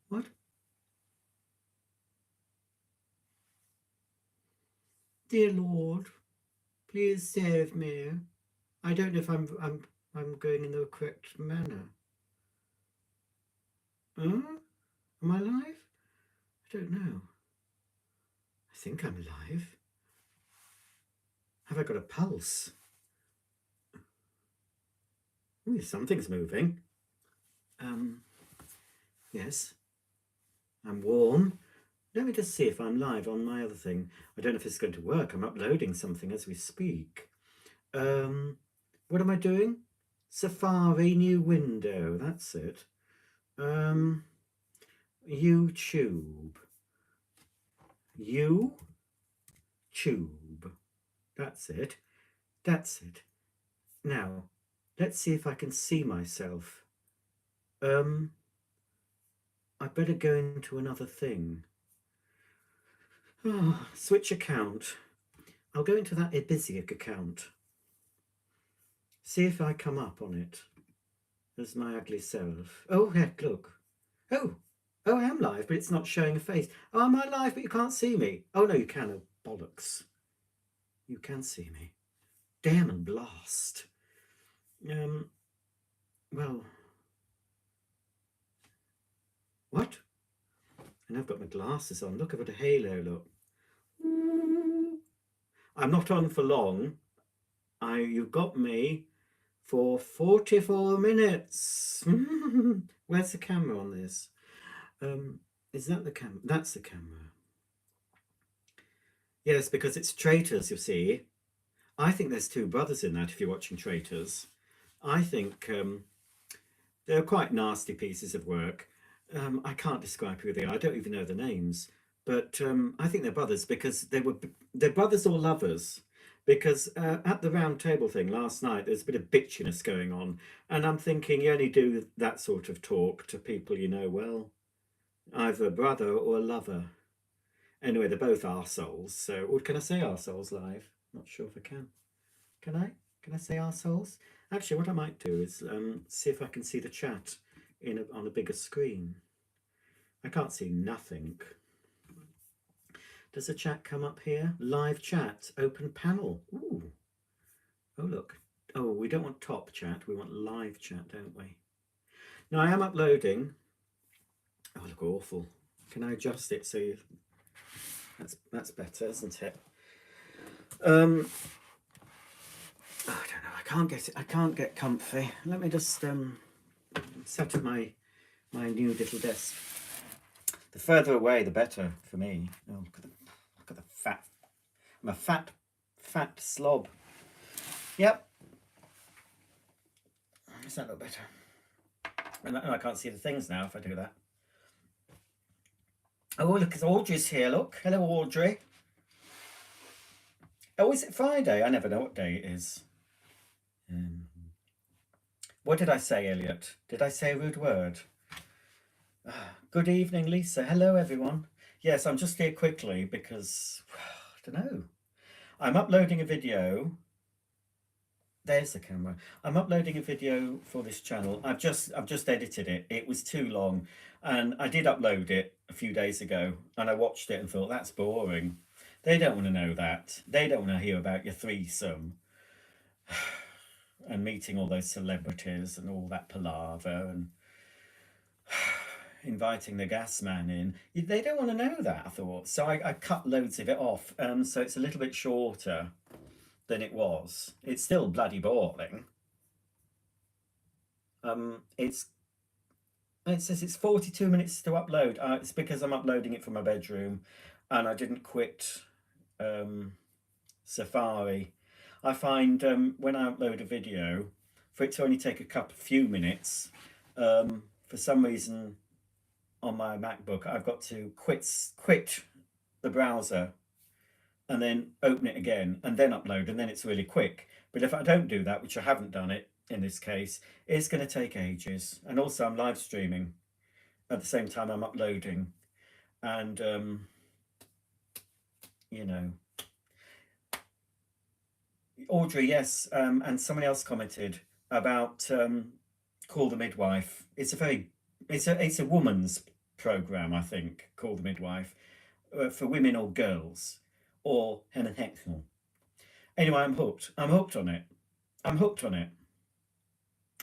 What? Dear Lord, please save me. I don't know if I'm going in the correct manner. Huh? Am I live? I don't know. I think I'm live. Have I got a pulse? Ooh, something's moving. Yes. I'm warm. Let me just see if I'm live on my other thing. I don't know if it's going to work. I'm uploading something as we speak. What am I doing? Safari, new window. That's it. YouTube. YouTube. That's it. That's it. Now, let's see if I can see myself. I better go into another thing. Oh, switch account. I'll go into that Ibiziak account. See if I come up on it as my ugly self. Oh, heck, look. Oh, I am live, but it's not showing a face. Oh, am I live, but you can't see me? Oh, no, you can. Oh, bollocks. You can see me. Damn and blast. Well, what? And I've got my glasses on. Look, I've got a halo, look. I'm not on for long. You've got me for 44 minutes. Where's the camera on this? Is that the camera? That's the camera. Yes, because it's Traitors, you see. I think there's two brothers in that if you're watching Traitors. I think they're quite nasty pieces of work. I can't describe who they are. I don't even know the names. But I think they're brothers because they're brothers or lovers. Because at the round table thing last night, there's a bit of bitchiness going on. And I'm thinking you only do that sort of talk to people you know well. Either a brother or a lover. Anyway, they're both arseholes. So, or can I say arseholes live? Not sure if I can. Can I? Can I say arseholes? Actually, what I might do is see if I can see the chat on a bigger screen. I can't see nothing. Does the chat come up here? Live chat, open panel. Ooh. Oh, look. Oh, we don't want top chat. We want live chat, don't we? Now, I am uploading. Oh, look awful. Can I adjust it so you... That's better, isn't it? I don't know. I can't get comfy. Let me just set up my new little desk. The further away, the better for me. Oh, look at the fat. I'm a fat slob. Yep. Does that look better? And I can't see the things now if I do that. Oh, look, Audrey's here. Look. Hello, Audrey. Oh, is it Friday? I never know what day it is. What did I say, Elliot? Did I say a rude word? Good evening, Lisa. Hello, everyone. Yes, I'm just here quickly because, I don't know. I'm uploading a video. There's the camera. I'm uploading a video for this channel. I've just edited it. It was too long. And I did upload it a few days ago. And I watched it and thought, that's boring. They don't want to know that. They don't want to hear about your threesome. And meeting all those celebrities and all that palaver and inviting the gas man in. They don't want to know that, I thought. So I cut loads of it off. So it's a little bit shorter than it was. It's still bloody boring. It says it's 42 minutes to upload. It's because I'm uploading it from my bedroom and I didn't quit Safari. I find when I upload a video, for it to only take a few minutes, for some reason on my MacBook, I've got to quit the browser and then open it again and then upload, and then it's really quick. But if I don't do that, which I haven't done it in this case, it's going to take ages. And also I'm live streaming at the same time I'm uploading. And, you know, Audrey, yes, and someone else commented about Call the Midwife. It's a woman's program, I think, called The Midwife, for women or girls, or homosexual. Anyway, I'm hooked. I'm hooked on it. I'm hooked on it.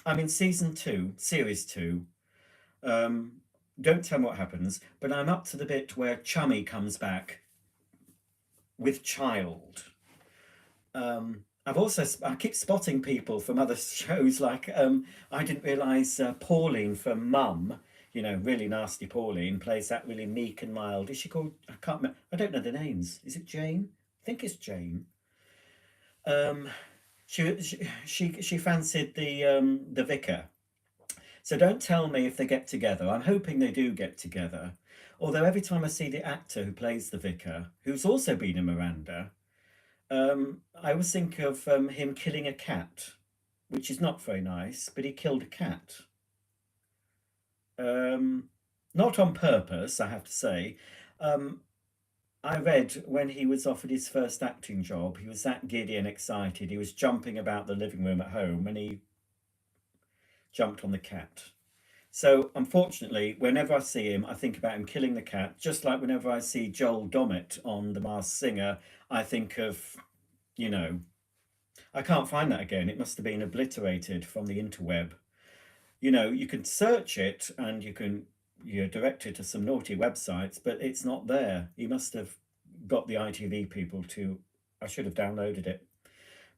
I'm in season 2, series 2. Don't tell me what happens, but I'm up to the bit where Chummy comes back with child. I keep spotting people from other shows, like I didn't realise Pauline from Mum, really nasty Pauline, plays that really meek and mild. Is she called? I can't remember. I don't know the names. Is it Jane? I think it's Jane. Um, she fancied the vicar. So don't tell me if they get together. I'm hoping they do get together. Although every time I see the actor who plays the vicar, who's also been in Miranda, I always think of him killing a cat, which is not very nice, but he killed a cat. Not on purpose, I have to say. I read when he was offered his first acting job, he was that giddy and excited. He was jumping about the living room at home and he jumped on the cat. So, unfortunately, whenever I see him, I think about him killing the cat, just like whenever I see Joel Dommett on The Masked Singer, I think of, I can't find that again. It must have been obliterated from the interweb. You can search it and you're directed to some naughty websites, but it's not there. He must have got the ITV people to, I should have downloaded it.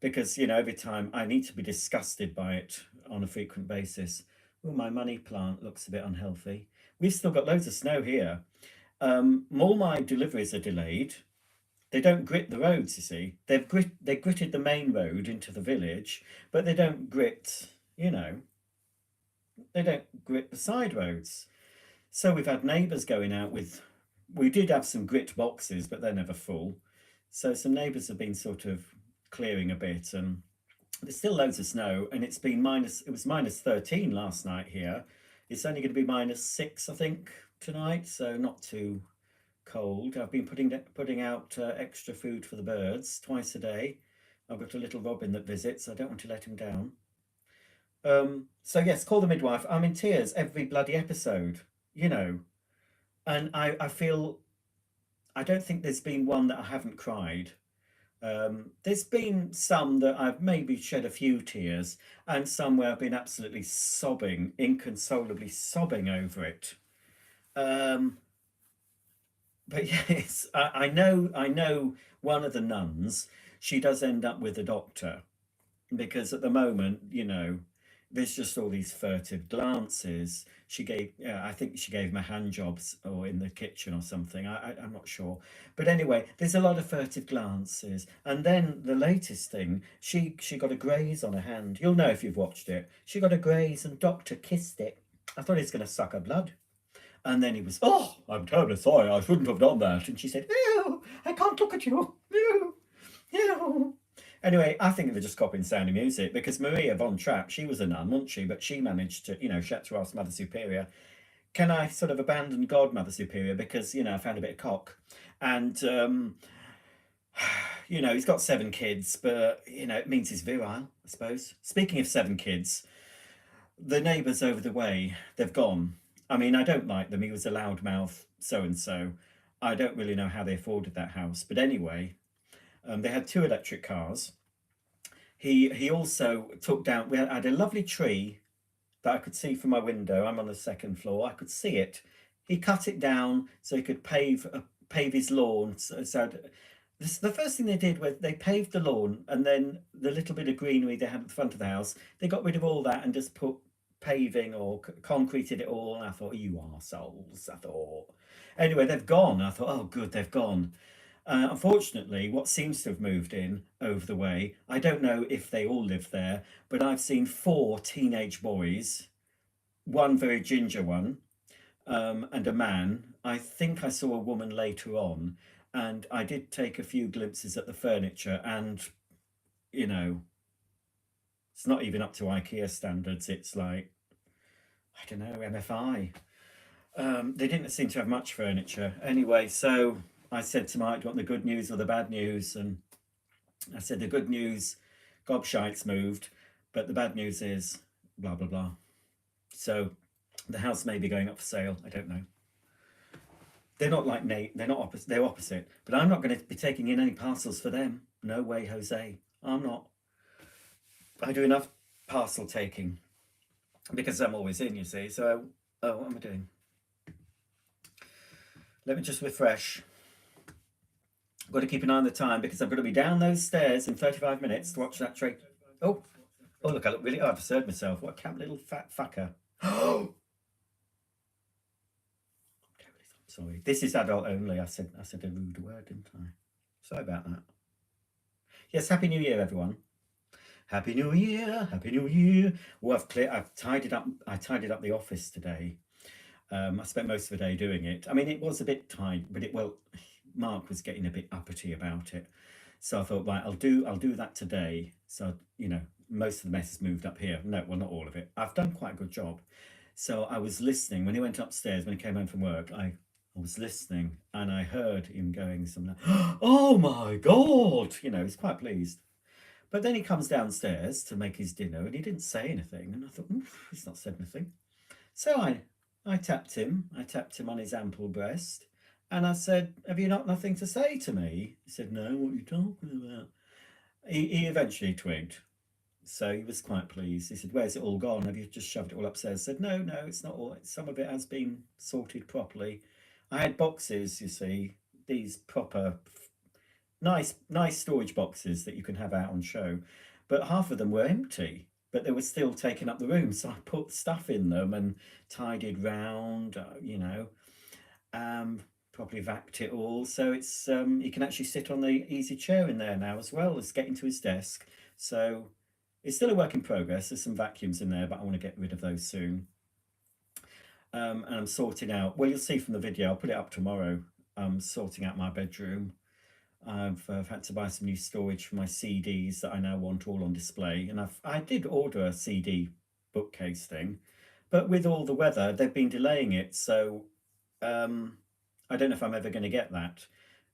Because, every time I need to be disgusted by it on a frequent basis. Oh, my money plant looks a bit unhealthy. We've still got loads of snow here. All my deliveries are delayed. They don't grit the roads, you see. They gritted the main road into the village, but they don't grit, they don't grit the side roads. So we've had neighbours going out with, we did have some grit boxes, but they're never full. So some neighbours have been sort of clearing a bit, and there's still loads of snow, and it was minus 13 last night here. It's only going to be -6, I think, tonight, so not too cold. I've been putting out extra food for the birds twice a day. I've got a little robin that visits. I don't want to let him down. So yes, call the midwife. I'm in tears every bloody episode, and I feel, I don't think there's been one that I haven't cried. There's been some that I've maybe shed a few tears, and some where I've been absolutely sobbing, inconsolably sobbing over it. But yes, I know one of the nuns, she does end up with a doctor, because at the moment, there's just all these furtive glances. I think she gave him a hand jobs or in the kitchen or something. I'm not sure. But anyway, there's a lot of furtive glances. And then the latest thing, she got a graze on her hand. You'll know if you've watched it. She got a graze and doctor kissed it. I thought he was going to suck her blood. And then he was, oh, I'm terribly sorry, I shouldn't have done that. And she said, ew, I can't look at you. Ew, ew. Anyway, I think they're just copying Sound of Music, because Maria von Trapp, she was a nun, wasn't she? But she managed to, she had to ask Mother Superior, can I sort of abandon God, Mother Superior? Because, I found a bit of cock. And, he's got 7 kids, but, it means he's virile, I suppose. Speaking of 7 kids, the neighbours over the way, they've gone. I mean, I don't like them. He was a loudmouth so-and-so. I don't really know how they afforded that house. But anyway, they had 2 electric cars. He also took down, we had a lovely tree that I could see from my window. I'm on the 2nd floor. I could see it. He cut it down so he could pave his lawn. So the first thing they did was they paved the lawn, and then the little bit of greenery they had at the front of the house, they got rid of all that and just put paving or concreted it all. And I thought, you arseholes, I thought. Anyway, they've gone. I thought, oh, good, they've gone. Unfortunately, what seems to have moved in over the way, I don't know if they all live there, but I've seen 4 teenage boys, one very ginger one, and a man. I think I saw a woman later on, and I did take a few glimpses at the furniture, and, it's not even up to IKEA standards. It's like, I don't know, MFI. They didn't seem to have much furniture. Anyway, so I said to Mike, do you want the good news or the bad news? And I said, the good news, gobshites moved, but the bad news is blah, blah, blah. So the house may be going up for sale. I don't know. They're not like Nate. They're not opposite. They're opposite. But I'm not going to be taking in any parcels for them. No way, Jose. I'm not. I do enough parcel taking because I'm always in, you see. So, oh, what am I doing? Let me just refresh. I've got to keep an eye on the time because I've got to be down those stairs in 35 minutes to watch that train. Oh, oh, look, I look really. Oh, I've absurd myself. What a camp little fat fucker. Oh, sorry. This is adult only. I said a rude word, didn't I? Sorry about that. Yes, Happy New Year, everyone. Happy New Year, Happy New Year. Well, I've tidied up. I tidied up the office today. I spent most of the day doing it. I mean, it was a bit tight, but Mark was getting a bit uppity about it, so I thought, right, I'll do that today. So most of the mess is moved up here. No, well, not all of it. I've done quite a good job. So I was listening when he went upstairs when he came home from work. I was listening and I heard him going something. Oh my God! He's quite pleased. But then he comes downstairs to make his dinner and he didn't say anything. And I thought, he's not said anything. So I tapped him. I tapped him on his ample breast. And I said, have you not nothing to say to me? He said, no, what are you talking about? He eventually twigged. So he was quite pleased. He said, where's it all gone? Have you just shoved it all upstairs? I said, no, it's not all. Some of it has been sorted properly. I had boxes, you see, these proper nice storage boxes that you can have out on show, but half of them were empty, but they were still taking up the room. So I put stuff in them and tidied round, probably vacked it all. So it's he can actually sit on the easy chair in there now as well as getting to his desk. So it's still a work in progress. There's some vacuums in there, but I want to get rid of those soon. And I'm sorting out, well, you'll see from the video, I'll put it up tomorrow. I'm sorting out my bedroom. I've had to buy some new storage for my CDs that I now want all on display. And I did order a CD bookcase thing, but with all the weather, they've been delaying it. So I don't know if I'm ever going to get that.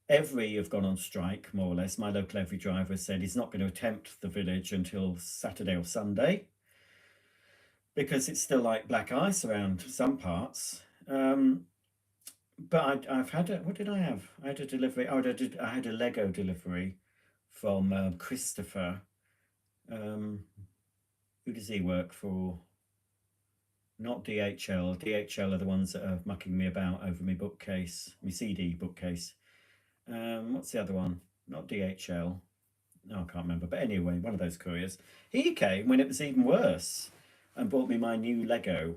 Every have gone on strike, more or less. My local Every driver said he's not going to attempt the village until Saturday or Sunday because it's still like black ice around some parts. But I've had what did I have? I had a delivery. Oh, I had a Lego delivery from Christopher. Who does he work for? Not DHL. DHL are the ones that are mucking me about over my bookcase, my CD bookcase. What's the other one? Not DHL. No, I can't remember. But anyway, one of those couriers. He came when it was even worse and brought me my new Lego.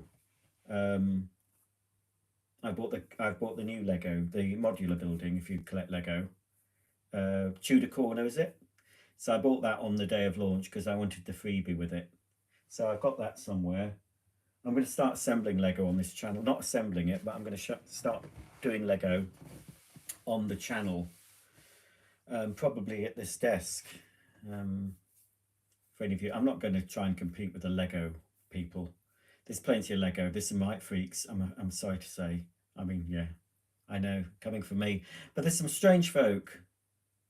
I've bought the new Lego, the modular building. If you collect Lego, Tudor Corner, is it? So I bought that on the day of launch because I wanted the freebie with it. So I've got that somewhere. I'm going to start assembling Lego on this channel. Not assembling it, but I'm going to start doing Lego on the channel. Probably at this desk. For any of you, I'm not going to try and compete with the Lego people. There's plenty of Lego. There's some right freaks. I'm sorry to say. I mean, yeah, I know, coming from me. But there's some strange folk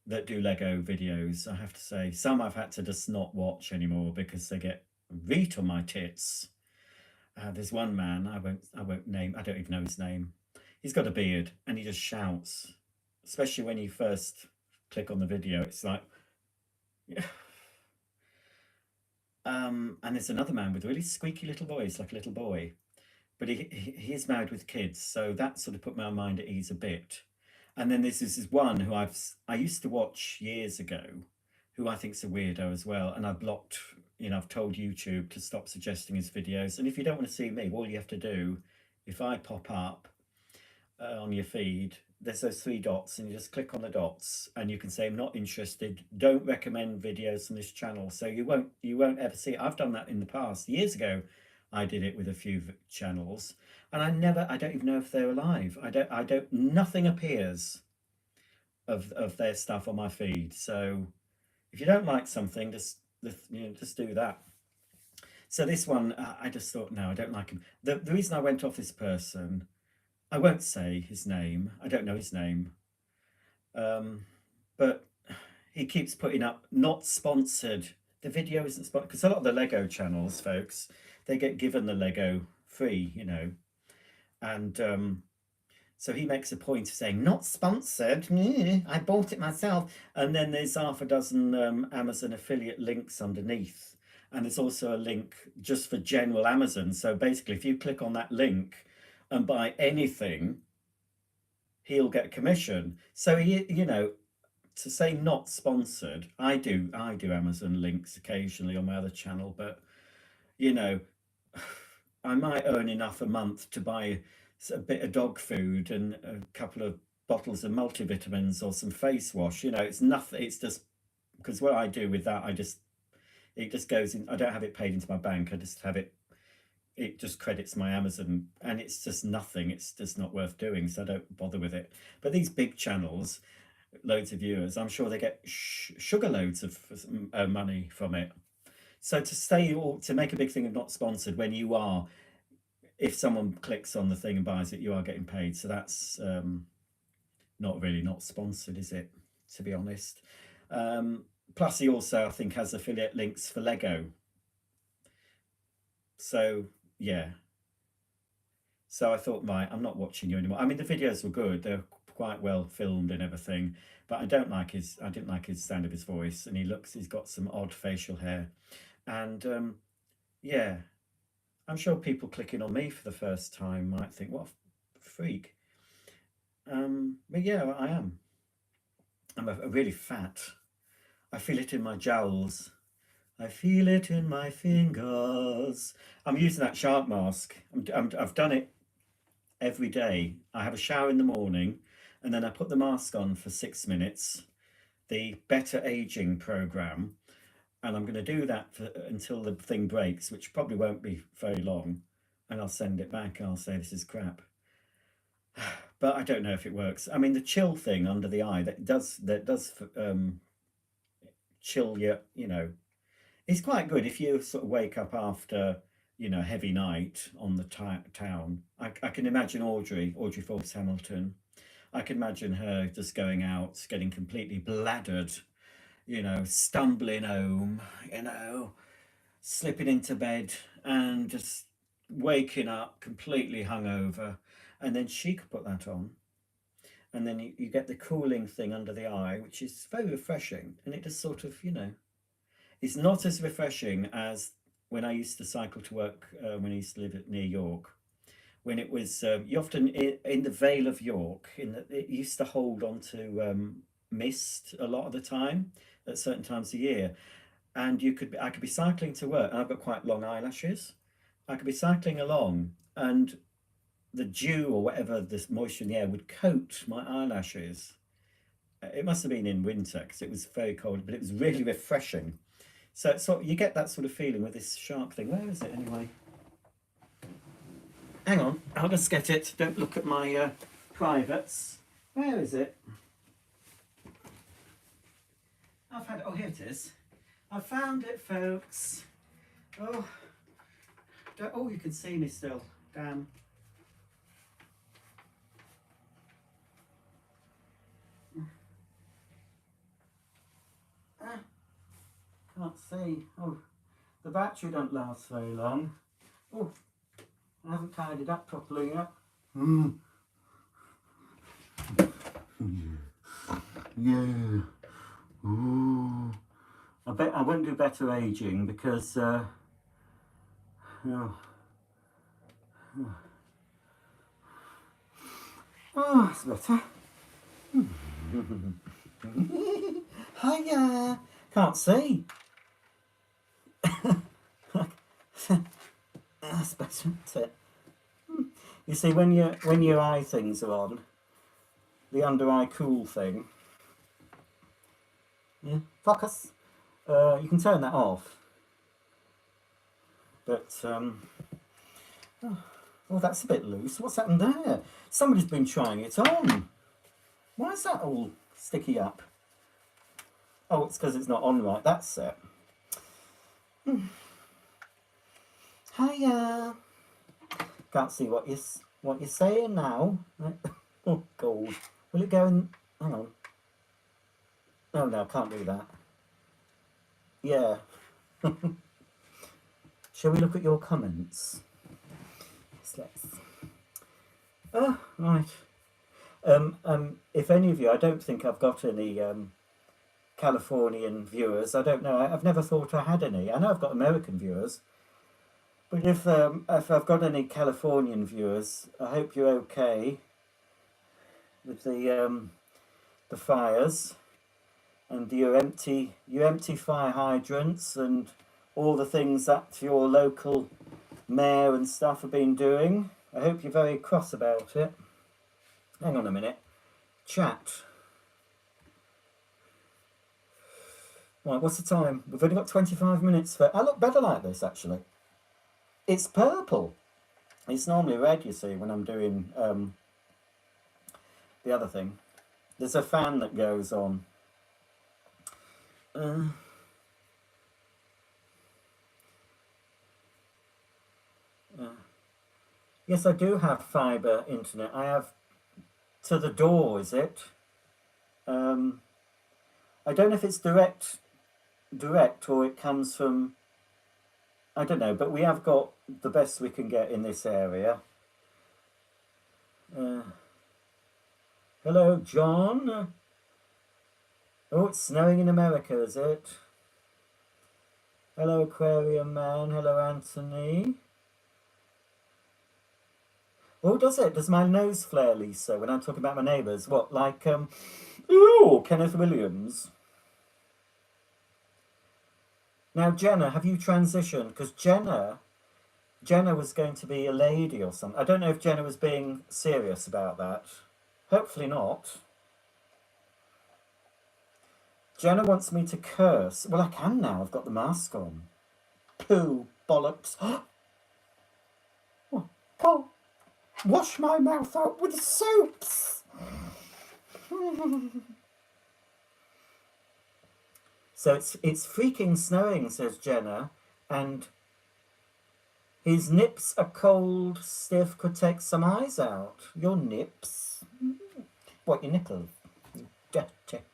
that do Lego videos, I have to say. Some I've had to just not watch anymore because they get reet on my tits. There's one man, I won't name, I don't even know his name. He's got a beard and he just shouts, especially when you first click on the video. It's like, yeah. And there's another man with a really squeaky little voice, like a little boy. But he is married with kids, so that sort of put my mind at ease a bit. And then there's this one who I used to watch years ago, who I think's a weirdo as well. And I've blocked, I've told YouTube to stop suggesting his videos. And if you don't want to see me, all you have to do, if I pop up on your feed, there's those three dots, and you just click on the dots, and you can say I'm not interested. Don't recommend videos from this channel, so you won't ever see it. I've done that in the past years ago. I did it with a few channels, and I don't even know if they're alive. Nothing appears of their stuff on my feed. So if you don't like something, just do that. So this one, I just thought, no, I don't like him. The reason I went off this person, I won't say his name. I don't know his name. But he keeps putting up not sponsored. The video isn't sponsored because a lot of the Lego channels, folks, they get given the Lego free, and So he makes a point of saying, not sponsored, I bought it myself. And then there's half a dozen Amazon affiliate links underneath. And there's also a link just for general Amazon. So basically, if you click on that link and buy anything, he'll get a commission. So, you know, to say not sponsored, I do Amazon links occasionally on my other channel, but, you know, I might earn enough a month to buy a bit of dog food and a couple of bottles of multivitamins or some face wash. You know, it's nothing. It's just because what I do with that, it just goes in. I don't have it paid into my bank. I just have it. It just credits my Amazon, and it's just nothing. It's just not worth doing, so I don't bother with it. But these big channels, loads of viewers, I'm sure they get sugar loads of money from it. So to say or to make a big thing of not sponsored when you are, if someone clicks on the thing and buys it, you are getting paid. So that's not really not sponsored, is it? To be honest. Plus, he also, I think, has affiliate links for Lego. So yeah. So I thought, right, I'm not watching you anymore. I mean, the videos were good; they're quite well filmed and everything. But I didn't like his sound of his voice, and he's got some odd facial hair, and yeah. I'm sure people clicking on me for the first time might think, what a freak. But yeah, I am. I'm a really fat. I feel it in my jowls. I feel it in my fingers. I'm using that shark mask. I've done it every day. I have a shower in the morning and then I put the mask on for 6 minutes. The Better Aging program. And I'm going to do that until the thing breaks, which probably won't be very long. And I'll send it back and I'll say this is crap. But I don't know if it works. I mean, the chill thing under the eye that does chill you know, it's quite good if you sort of wake up after, you know, a heavy night on the town. I can imagine Audrey Forbes Hamilton. I can imagine her just going out, getting completely bladdered, you know, stumbling home, you know, slipping into bed and just waking up completely hungover. And then she could put that on. And then you get the cooling thing under the eye, which is very refreshing. And it just sort of, you know, it's not as refreshing as when I used to cycle to work when I used to live near York. When it was, you often, in the Vale of York, it used to hold on to mist a lot of the time at certain times of year. And I could be cycling to work, and I've got quite long eyelashes. I could be cycling along, and the dew or whatever, this moisture in the air would coat my eyelashes. It must have been in winter because it was very cold, but it was really refreshing. So you get that sort of feeling with this shark thing. Where is it anyway? Hang on, I'll just get it. Don't look at my privates. Where is it? Oh, here it is. I found it, folks. Oh, you can see me still. Damn. Can't see. Oh, the battery don't last very long. Oh, I haven't tidied up properly yet. Yeah. Ooh. I bet I won't do better aging because oh, that's better. Hiya. Can't see. That's better, isn't it? You see, when your eye things are on, the under eye cool thing. Yeah, focus. You can turn that off. But oh, that's a bit loose. What's happened there? Somebody's been trying it on. Why is that all sticky up? Oh, it's because it's not on right. That's it. Hiya. Can't see what you're saying now. Oh God. Will it go in? Hang on. Oh no, I can't do that. Yeah. Shall we look at your comments? Yes, let's. Oh, right. If any of you, I don't think I've got any Californian viewers. I don't know. I've never thought I had any. I know I've got American viewers, but if I've got any Californian viewers, I hope you're okay with the fires and your empty fire hydrants and all the things that your local mayor and stuff have been doing. I hope you're very cross about it. Hang on a minute. Chat. Right, what's the time? We've only got 25 minutes for... I look better like this, actually. It's purple. It's normally red, you see, when I'm doing the other thing. There's a fan that goes on. Yes, I do have fibre internet. I have to the door, is it? I don't know if it's direct or it comes from... I don't know, but we have got the best we can get in this area. Hello, John. Oh, it's snowing in America, is it? Hello, Aquarium Man. Hello, Anthony. Oh, does it? Does my nose flare, Lisa, when I'm talking about my neighbours? What, like, ooh, Kenneth Williams? Now, Jenna, have you transitioned? Because Jenna was going to be a lady or something. I don't know if Jenna was being serious about that. Hopefully not. Jenna wants me to curse. Well, I can now. I've got the mask on. Pooh, bollocks. Oh, wash my mouth out with soaps. So it's freaking snowing, says Jenna, and his nips are cold, stiff, could take some eyes out. Your nips? What, your nipples? Dirty.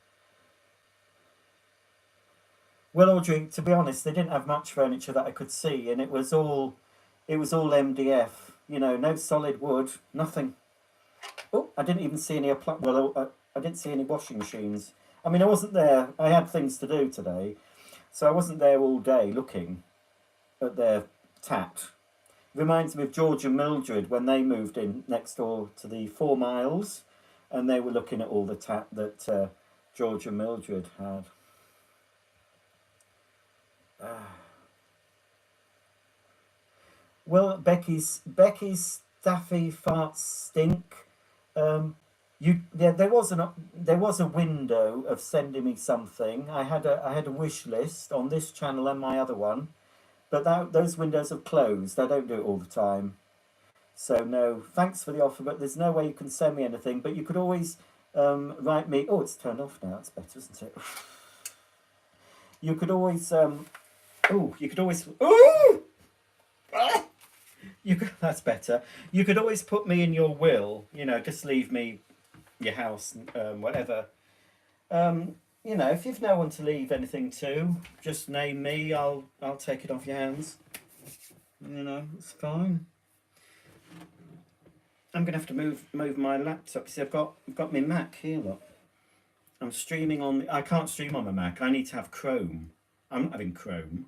Well, Audrey, to be honest, they didn't have much furniture that I could see, and it was all MDF. You know, no solid wood, nothing. Oh, I didn't even see any I didn't see any washing machines. I mean, I wasn't there. I had things to do today, so I wasn't there all day looking at their tat. Reminds me of George and Mildred when they moved in next door to the 4 Miles, and they were looking at all the tat that George and Mildred had. Well, Becky's staffy farts stink. There was a window of sending me something. I had a wish list on this channel and my other one, but those windows have closed. I don't do it all the time, so no. Thanks for the offer, but there's no way you can send me anything. But you could always write me. Oh, it's turned off now. It's better, isn't it? You could always that's better. You could always put me in your will. You know, just leave me your house, whatever. You know, if you've no one to leave anything to, just name me. I'll take it off your hands. You know, it's fine. I'm gonna have to move my laptop. See, I've got my Mac here. Look, I'm streaming on. I can't stream on my Mac. I need to have Chrome. I'm not having Chrome.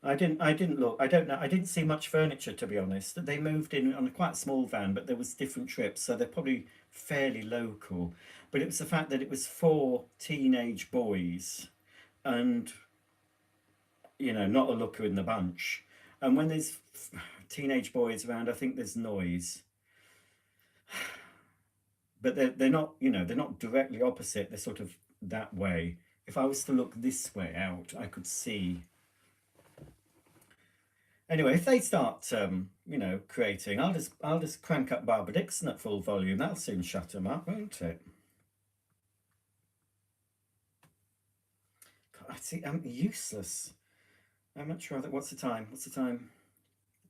I didn't look. I don't know. I didn't see much furniture, to be honest. They moved in on a quite small van, but there was different trips, so they're probably fairly local. But it was the fact that it was 4 teenage boys, and you know, not a looker in the bunch. And when there's teenage boys around, I think there's noise. But they're not, you know, they're not directly opposite. They're sort of that way. If I was to look this way out, I could see. Anyway, if they start, you know, creating, I'll just crank up Barbara Dixon at full volume. That'll soon shut them up, won't it? God, I see. I'm useless. I'm not sure. What's the time? What's the time?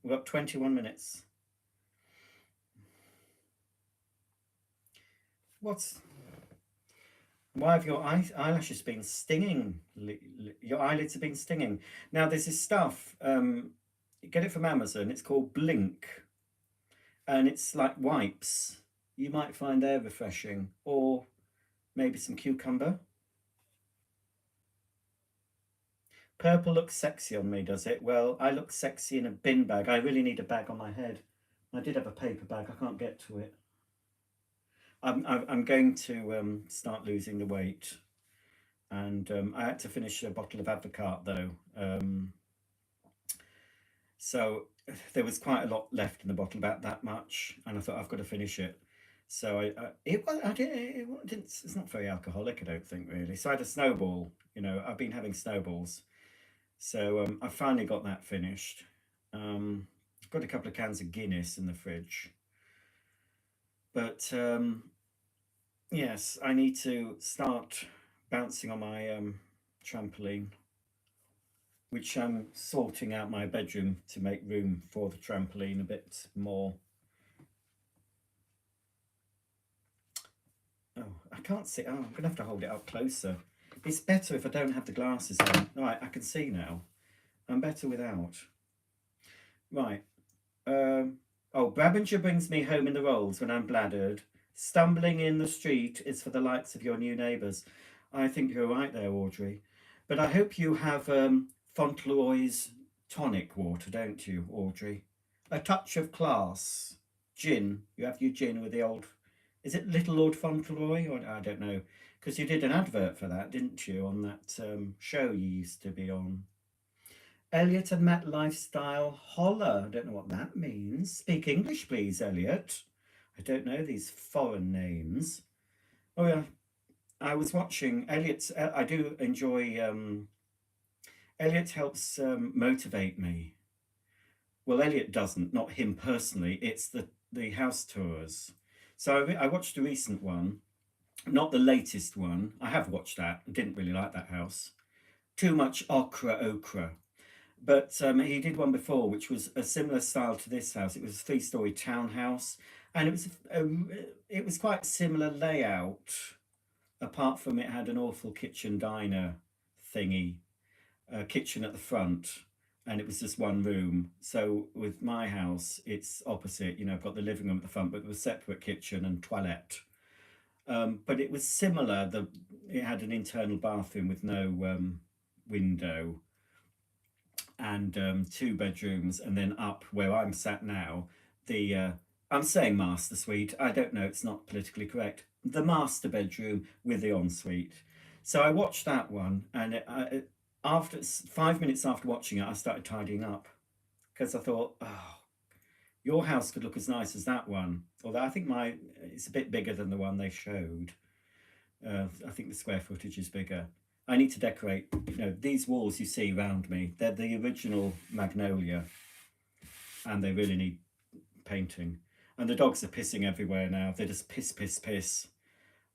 We've got 21 minutes. What's... Why have your eyelashes been stinging? Your eyelids have been stinging. Now there's this stuff. Get it from Amazon. It's called Blink, and it's like wipes. You might find they're refreshing, or maybe some cucumber. Purple looks sexy on me, does it? Well, I look sexy in a bin bag. I really need a bag on my head. I did have a paper bag. I can't get to it. I'm going to start losing the weight, and I had to finish a bottle of Advocat though. So there was quite a lot left in the bottle, about that much, and I thought I've got to finish it. So it's not very alcoholic, I don't think really. So I had a snowball. I've been having snowballs, so I finally got that finished. I've got a couple of cans of Guinness in the fridge, but yes, I need to start bouncing on my trampoline, which I'm sorting out my bedroom to make room for the trampoline a bit more. Oh, I can't see. Oh, I'm going to have to hold it up closer. It's better if I don't have the glasses on. Right, I can see now. I'm better without. Right. Oh, Brabinger brings me home in the rolls when I'm bladdered. Stumbling in the street is for the likes of your new neighbours. I think you're right there, Audrey. But I hope you have Fauntleroy's tonic water, don't you, Audrey? A touch of class. Gin. You have your gin with the old. Is it Little Lord Fauntleroy? Or I don't know. Because you did an advert for that, didn't you, on that show you used to be on? Elliot and Matt Lifestyle Holler. I don't know what that means. Speak English, please, Elliot. I don't know these foreign names. Oh, yeah. I was watching Elliot's. I do enjoy. Elliot helps motivate me. Well, Elliot doesn't, not him personally. It's the house tours. So I watched a recent one, not the latest one. I have watched that. I didn't really like that house. Too much okra. But he did one before, which was a similar style to this house. It was a three-story townhouse, and it was quite similar layout, apart from it had an awful kitchen diner thingy, kitchen at the front, and it was just one room. So with my house, it's opposite. I've got the living room at the front, but with a separate kitchen and toilet. But it was similar. It had an internal bathroom with no window, and two bedrooms, and then up where I'm sat now, I'm saying master suite. I don't know, it's not politically correct. The master bedroom with the ensuite. So I watched that one, and after 5 minutes after watching it, I started tidying up because I thought, oh, your house could look as nice as that one. Although I think it's a bit bigger than the one they showed. I think the square footage is bigger. I need to decorate. These walls you see around me, they're the original Magnolia, and they really need painting. And the dogs are pissing everywhere now. They just piss.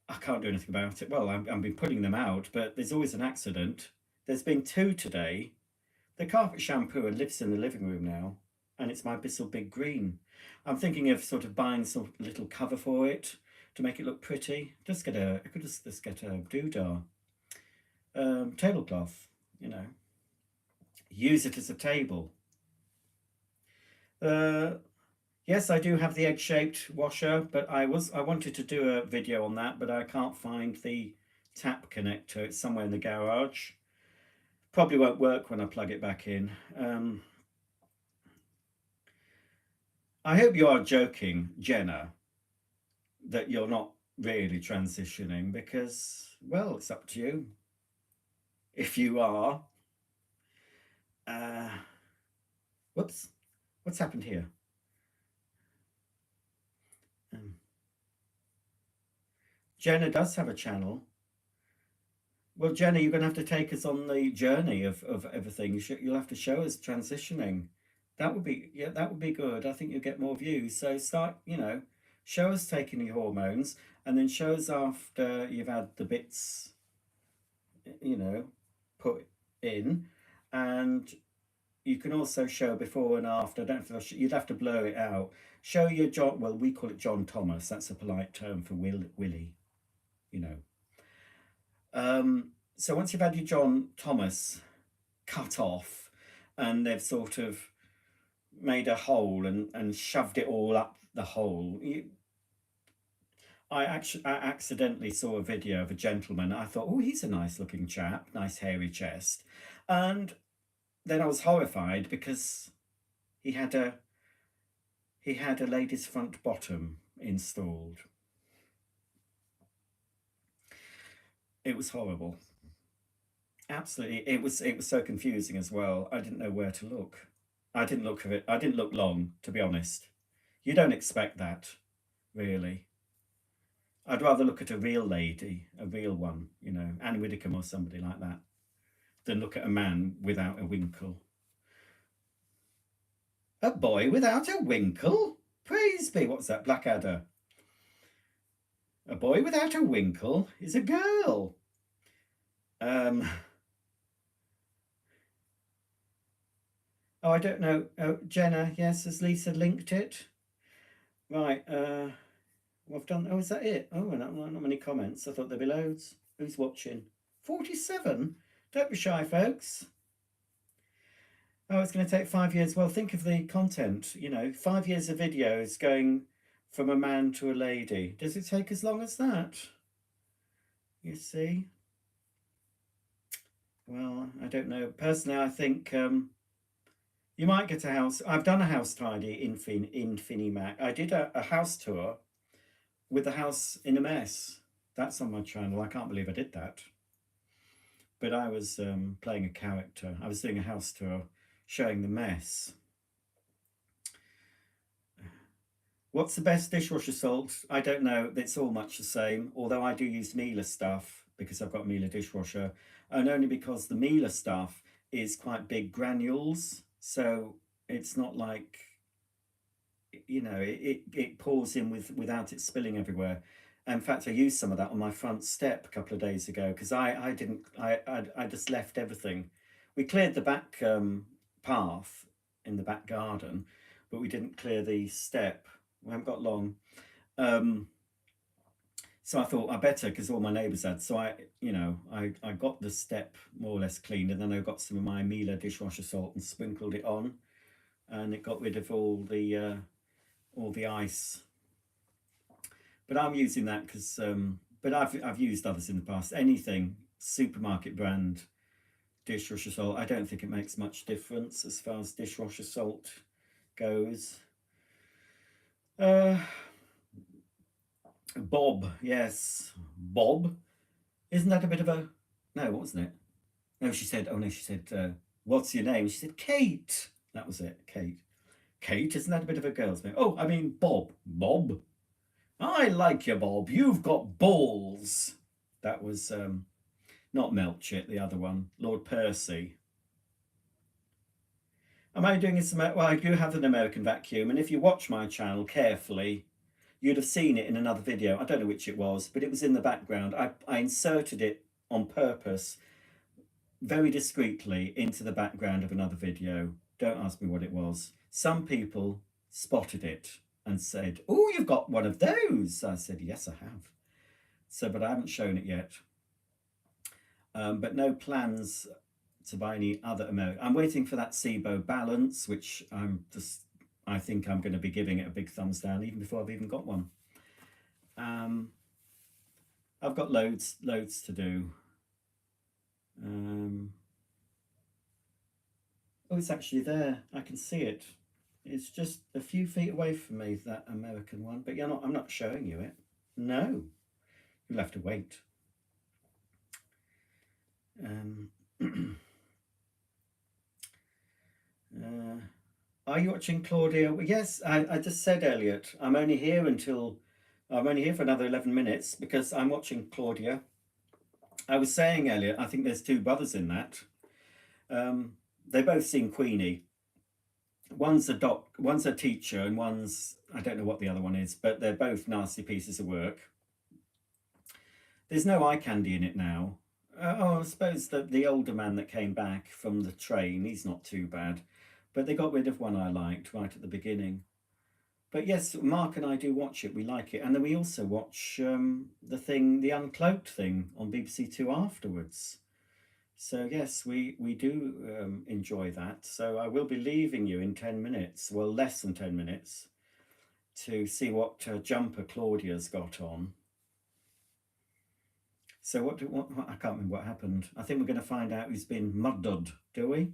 I can't do anything about it. Well, I've been putting them out, but there's always an accident. There's been two today. The carpet shampooer lives in the living room now, and it's my Bissell Big Green. I'm thinking of sort of buying some little cover for it to make it look pretty. I could just get a doodah. Tablecloth, use it as a table. Yes, I do have the egg-shaped washer, but I wanted to do a video on that, but I can't find the tap connector. It's somewhere in the garage. Probably won't work when I plug it back in. I hope you are joking, Jenna, that you're not really transitioning, because, well, it's up to you. If you are. Whoops. What's happened here? Jenna does have a channel. Well, Jenna, you're going to have to take us on the journey of everything. You'll have to show us transitioning. That would be good. I think you'll get more views. So start, show us taking your hormones, and then show us after you've had the bits, put in, and you can also show before and after. You'd have to blur it out. Show your John. Well, we call it John Thomas. That's a polite term for Willie. So once you've had your John Thomas cut off, and they've sort of made a hole and shoved it all up the hole. I accidentally saw a video of a gentleman. I thought, oh, he's a nice looking chap, nice hairy chest, and then I was horrified because he had a lady's front bottom installed. It was horrible. Absolutely, it was so confusing as well. I didn't know where to look. I didn't look for it. I didn't look long, to be honest. You don't expect that, really. I'd rather look at a real lady, a real one, you know, Anne Widdecombe or somebody like that, than look at a man without a winkle. A boy without a winkle? Praise be, what's that, Blackadder? A boy without a winkle is a girl. Oh, I don't know. Oh, Jenna, yes, has Lisa linked it? Right, I've done. Oh, is that it? Oh, not many comments. I thought there'd be loads. Who's watching? 47? Don't be shy, folks. Oh, it's going to take 5 years. Well, think of the content. You know, 5 years of videos going from a man to a lady. Does it take as long as that? You see? Well, I don't know. Personally, I think you might get a house. I've done a house tidy in Finimac. I did a house tour with the house in a mess. That's on my channel. I can't believe I did that. But I was playing a character. I was doing a house tour showing the mess. What's the best dishwasher salt? I don't know. It's all much the same. Although I do use Miele stuff because I've got a Miele dishwasher. And only because the Miele stuff is quite big granules. So it's not like, you know, it pours in without it spilling everywhere. In fact, I used some of that on my front step a couple of days ago because I just left everything. We cleared the back path in the back garden, but we didn't clear the step. We haven't got long. So I thought I better because all my neighbours had. So I got the step more or less cleaned, and then I got some of my Miele dishwasher salt and sprinkled it on, and it got rid of all the ice. But I'm using that because, but I've used others in the past. Anything supermarket brand dishwasher salt, I don't think it makes much difference as far as dishwasher salt goes. Bob, yes, Bob. Isn't that a bit of a no? Wasn't it? No, she said. Oh no, she said. What's your name? She said Kate. That was it, Kate. Kate, isn't that a bit of a girl's name? Oh, I mean Bob. Bob. I like you, Bob. You've got balls. That was not Melchett, the other one, Lord Percy. Am I doing this? Well, I do have an American vacuum, and if you watch my channel carefully, you'd have seen it in another video. I don't know which it was, but it was in the background. I inserted it on purpose, very discreetly, into the background of another video. Don't ask me what it was. Some people spotted it and said, oh, you've got one of those. I said, yes, I have. So, but I haven't shown it yet. But no plans to buy any other American. I'm waiting for that SIBO balance, which I think I'm going to be giving it a big thumbs down even before I've even got one. I've got loads to do. Oh, it's actually there. I can see it. It's just a few feet away from me, that American one. But I'm not showing you it. No, you'll have to wait. Are you watching Claudia? Well, yes, I just said, Elliot, I'm only here for another 11 minutes because I'm watching Claudia. I was saying, Elliot, I think there's two brothers in that. They both sing Queenie. One's a teacher, and one's, I don't know what the other one is, but they're both nasty pieces of work. There's no eye candy in it now. I suppose the older man that came back from the train, he's not too bad. But they got rid of one I liked right at the beginning. But yes, Mark and I do watch it. We like it, and then we also watch the Uncloaked thing on BBC Two afterwards. So yes, we do enjoy that. So I will be leaving you in 10 minutes, well, less than 10 minutes, to see what jumper Claudia's got on. So what I can't remember what happened. I think we're going to find out who's been murdered, do we?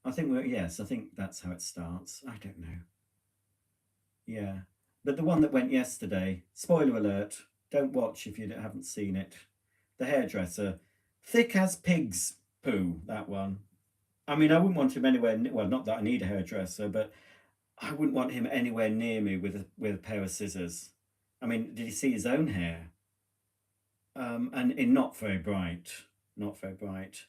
I think that's how it starts. I don't know. Yeah. But the one that went yesterday, spoiler alert, don't watch if you haven't seen it. The hairdresser, thick as pig's poo, that one. I mean, I wouldn't want him anywhere, well, not that I need a hairdresser, but I wouldn't want him anywhere near me with a pair of scissors. I mean, did you see his own hair? And in not very bright, not very bright.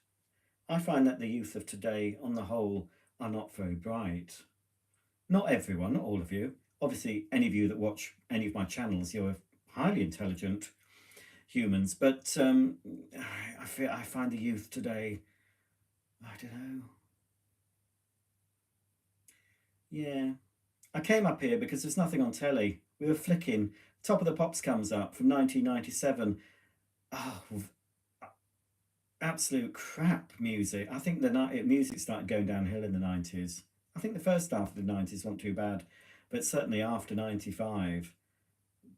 I find that the youth of today, on the whole, are not very bright. Not everyone, not all of you. Obviously, any of you that watch any of my channels, you're highly intelligent humans. But I find the youth today, I don't know. Yeah, I came up here because there's nothing on telly. We were flicking. Top of the Pops comes up from 1997. Oh, absolute crap music. I think the music started going downhill in the 90s. I think the first half of the 90s wasn't too bad, but certainly after 95,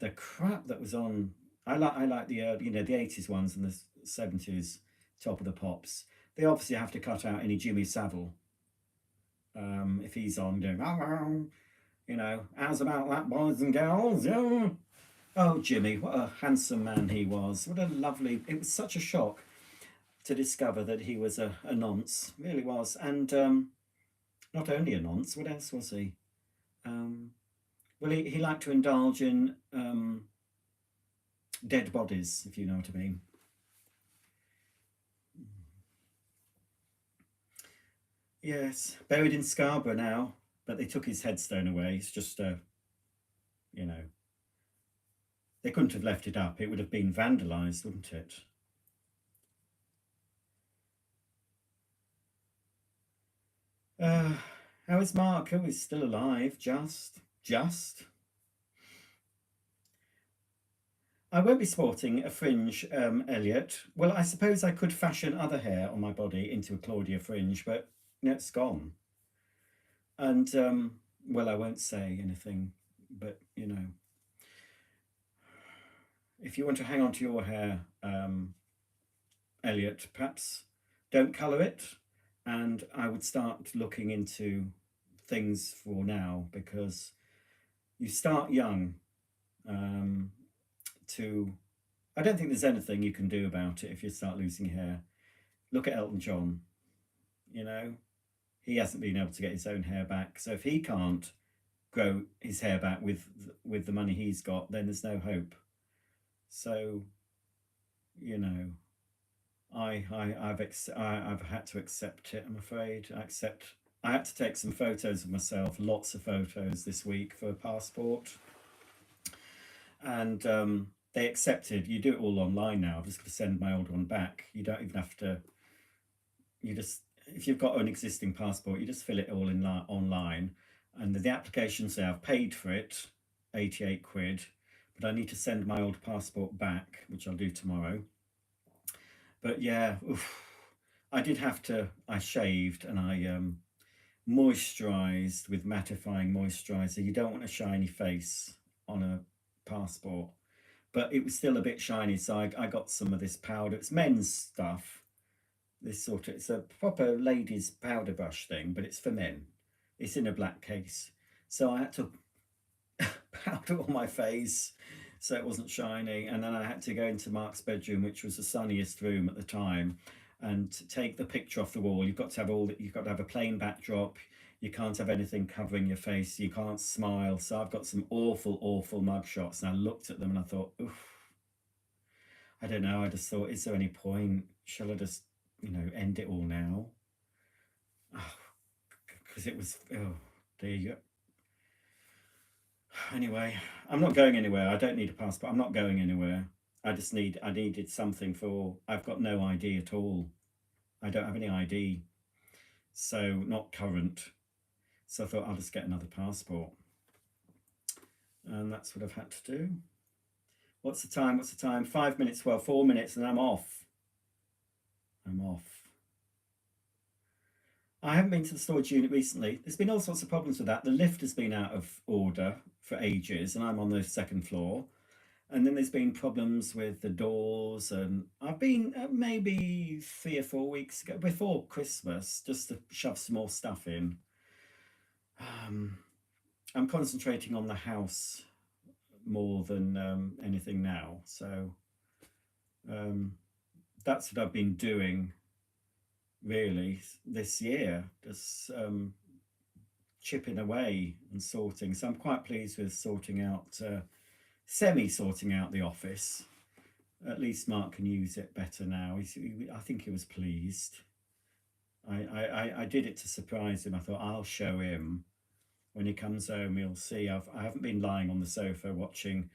the crap that was on. I like the the 80s ones and the 70s Top of the Pops. They obviously have to cut out any Jimmy Savile if he's on doing how's about that, boys and girls? Yeah. Oh, Jimmy, what a handsome man he was. What a lovely. It was such a shock to discover that he was a nonce, really was. And not only a nonce, what else was he? Well, he liked to indulge in dead bodies, if you know what I mean. Yes, buried in Scarborough now, but they took his headstone away. It's just, you know, they couldn't have left it up. It would have been vandalised, wouldn't it? How is Mark? Oh, he's still alive, just. I won't be sporting a fringe, Elliot. Well, I suppose I could fashion other hair on my body into a Claudia fringe, but it's gone. And, well, I won't say anything, but, if you want to hang on to your hair, Elliot, perhaps don't colour it. And I would start looking into things for now, because you start young I don't think there's anything you can do about it if you start losing hair. Look at Elton John, he hasn't been able to get his own hair back. So if he can't grow his hair back with the money he's got, then there's no hope. So, I've had to accept it. I'm afraid I had to take some photos of myself, lots of photos this week for a passport, and they accepted. You do it all online now. I'm just going to send my old one back. You don't even have to. If you've got an existing passport, you just fill it all in online, and the application say I've paid for it, 88 quid, but I need to send my old passport back, which I'll do tomorrow. But yeah, I did have to. I shaved and I moisturised with mattifying moisturiser. You don't want a shiny face on a passport, but it was still a bit shiny, so I got some of this powder. It's men's stuff. It's a proper ladies powder brush thing, but it's for men. It's in a black case, so I had to powder on my face so it wasn't shiny, and then I had to go into Mark's bedroom, which was the sunniest room at the time, and take the picture off the wall. You've got to have a plain backdrop. You can't have anything covering your face. You can't smile. So I've got some awful mug shots, and I looked at them and I thought, oof. I don't know. I just thought, is there any point? Shall I just, end it all now? Because it was, there you go. Anyway, I'm not going anywhere. I don't need a passport. I'm not going anywhere. I needed something I've got no ID at all. I don't have any ID. So not current. So I thought I'll just get another passport. And that's what I've had to do. What's the time? What's the time? 5 minutes, well, 4 minutes, and I'm off. I'm off. I haven't been to the storage unit recently. There's been all sorts of problems with that. The lift has been out of order for ages, and I'm on the second floor. And then there's been problems with the doors, and I've been maybe 3 or 4 weeks ago, before Christmas, just to shove some more stuff in. I'm concentrating on the house more than anything now, so that's what I've been doing really this year, just chipping away and sorting. So I'm quite pleased with sorting out, semi-sorting out the office. At least Mark can use it better now. I think he was pleased. I did it to surprise him. I thought I'll show him when he comes home. He'll see I haven't been lying on the sofa watching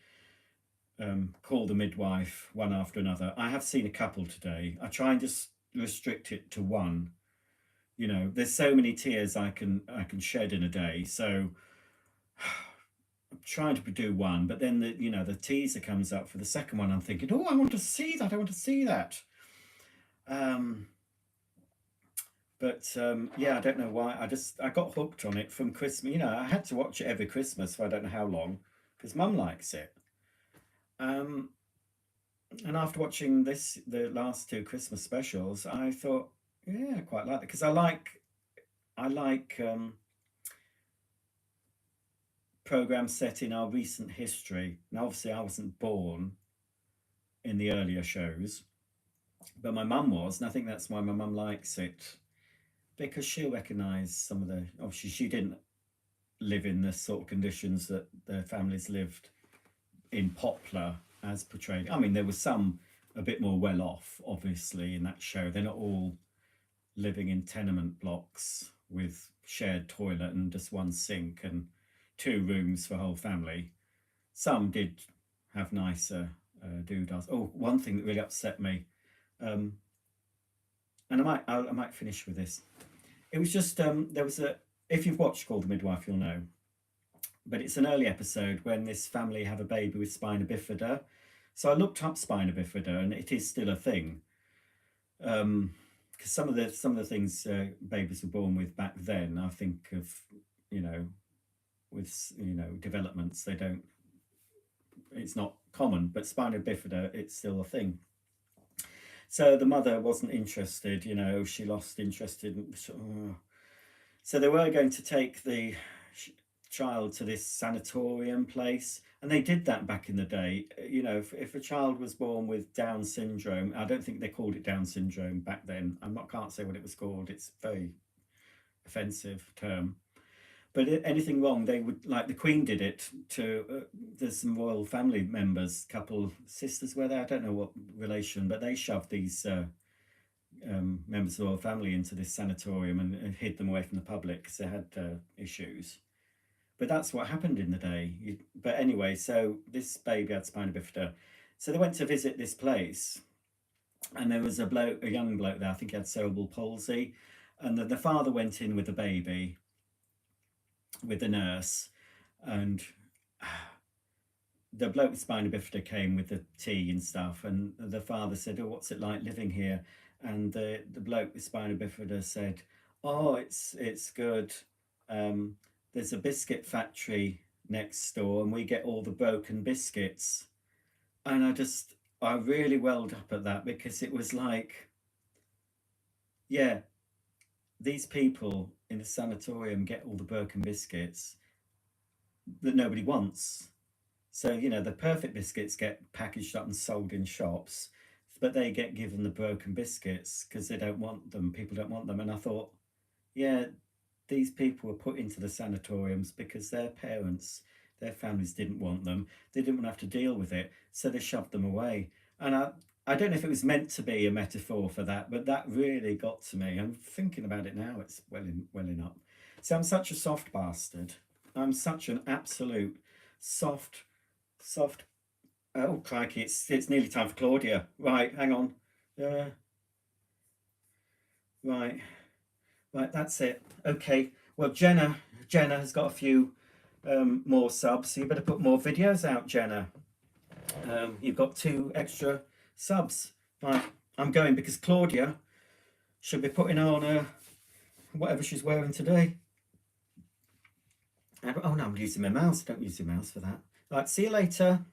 Call the Midwife one after another. I have seen a couple today. I try and just restrict it to one. You know, there's so many tears I can shed in a day, so I'm trying to do one, but then the teaser comes up for the second one. I'm thinking, oh, I want to see that. I want to see that. Yeah, I don't know why. I got hooked on it from Christmas. I had to watch it every Christmas for I don't know how long because Mum likes it. And after watching the last two Christmas specials, I thought, yeah, I quite like it because I like programs set in our recent history. Now, obviously, I wasn't born in the earlier shows, but my mum was, and I think that's why my mum likes it, because she'll recognise some of the. Obviously, she didn't live in the sort of conditions that their families lived in Poplar as portrayed. I mean, there was some a bit more well off, obviously, in that show. They're not all living in tenement blocks with shared toilet and just one sink and 2 rooms for whole family. Some did have nicer doodahs. Oh, one thing that really upset me, and I might finish with this. It was just there was if you've watched Call the Midwife, you'll know. But it's an early episode when this family have a baby with spina bifida. So I looked up spina bifida, and it is still a thing. Because some of the things babies were born with back then, I think of, with developments, it's not common, but spina bifida, it's still a thing. So the mother wasn't interested, she lost interest in. So they were going to take the child to this sanatorium place, and they did that back in the day. If a child was born with Down syndrome, I don't think they called it Down syndrome back then. Can't say what it was called. It's a very offensive term. But anything wrong, they would, like the Queen did it to. There's some royal family members, couple sisters were there. I don't know what relation, but they shoved these members of the royal family into this sanatorium and hid them away from the public because they had issues. But that's what happened in the day. But anyway, so this baby had spina bifida. So they went to visit this place, and there was a young bloke there. I think he had cerebral palsy, and the father went in with the baby, with the nurse, and the bloke with spina bifida came with the tea and stuff, and the father said, "Oh, what's it like living here?" And the bloke with spina bifida said, "Oh, it's good. There's a biscuit factory next door, and we get all the broken biscuits." And I really welled up at that, because it was like, yeah, these people in the sanatorium get all the broken biscuits that nobody wants. So, the perfect biscuits get packaged up and sold in shops, but they get given the broken biscuits because they don't want them. People don't want them. And I thought, yeah, these people were put into the sanatoriums because their parents, their families didn't want them. They didn't want to have to deal with it, so they shoved them away. And I don't know if it was meant to be a metaphor for that, but that really got to me. I'm thinking about it now, it's welling up. So I'm such a soft bastard. I'm such an absolute soft. Oh, crikey, it's nearly time for Claudia. Right, hang on. Right, that's it. Okay, well, Jenna Jenna has got a few more subs, so you better put more videos out, Jenna. You've got 2 extra subs. Right, I'm going because Claudia should be putting on whatever she's wearing today. Oh no, I'm using my mouse. Don't use your mouse for that. Right, see you later.